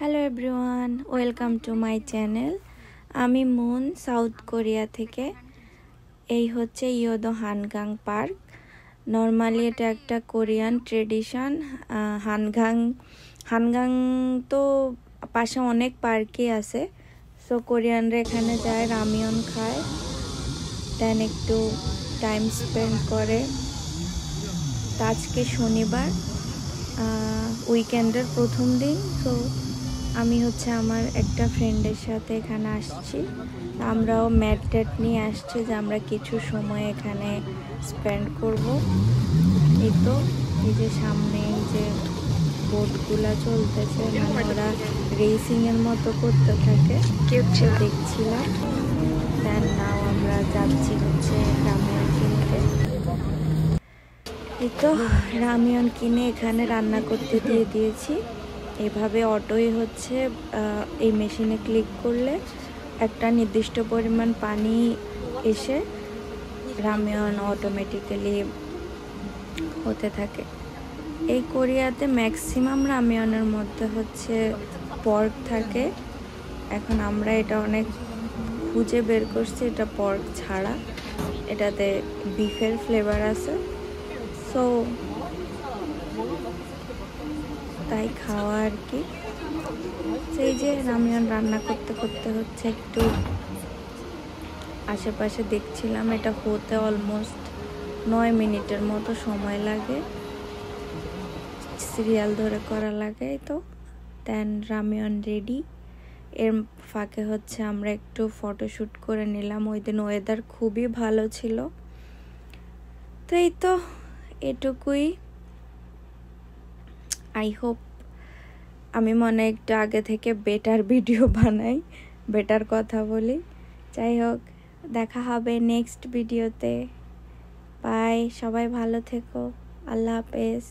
Hello everyone, welcome to my channel. আমি moon, south Korea থেকে। এই হচ্ছে ইয়োদো হানগাং পার্ক। নর্মালি এটা একটা কোরিয়ান ট্রেডিশন। হানগাং তো পাশে অনেক পার্কই আছে। সো কোরিয়ানরা এখানে যায়, রামিয়ন খায়, দেন একটু টাইম স্পেন্ড করে। তো আজকে শনিবার, উইকেন্ডের প্রথম দিন। তো আমি আমার একটা ফ্রেন্ডের সাথে এখানে আসছি। আমরাও ম্যাট ট্যাট নিয়ে আসছি যে আমরা কিছু সময় এখানে স্পেন্ড করব। এই তো এই যে সামনে এই যে বোটগুলা চলতেছে, মানে ওরা রেসিংয়ের মতো করতে থাকে, দেখছিলাম। দেন নাও আমরা যাচ্ছি রামিয়ন কিনতে। এই তো রামিয়ন কিনে এখানে রান্না করতে দিয়ে দিয়েছি। এভাবে অটোই এই মেশিনে ক্লিক করলে একটা নির্দিষ্ট পরিমাণ পানি এসে রামিয়ন অটোমেটিক্যালি হতে থাকে। এই কোরিয়াতে ম্যাক্সিমাম রামিয়নের মধ্যে পর্ক থাকে। এখন আমরা এটা অনেক খুঁজে বের করছি, এটা পর্ক ছাড়া, এটাতে বিফের ফ্লেভার আছে। সো তাই খাওয়া আর কি। সেই যে রামিয়ন রান্না করতে করতে একটু আশেপাশে দেখছিলাম। এটা হতে অলমোস্ট 9 মিনিটের মতো সময় লাগে, সিরিয়াল ধরে করা লাগে। তো দেন রামিয়ন রেডি। এর ফাঁকে আমরা একটু ফটোশ্যুট করে নিলাম। ওই দিন ওয়েদার খুবই ভালো ছিল। তো এই তো এটুকুই। আই হোপ আমি মনে একটু আগে থেকে বেটার ভিডিও বানাই, বেটার কথা বলি। যাই হোক, দেখা হবে নেক্সট ভিডিওতে। বাই, সবাই ভালো থেকো, আল্লাহ হাফেজ।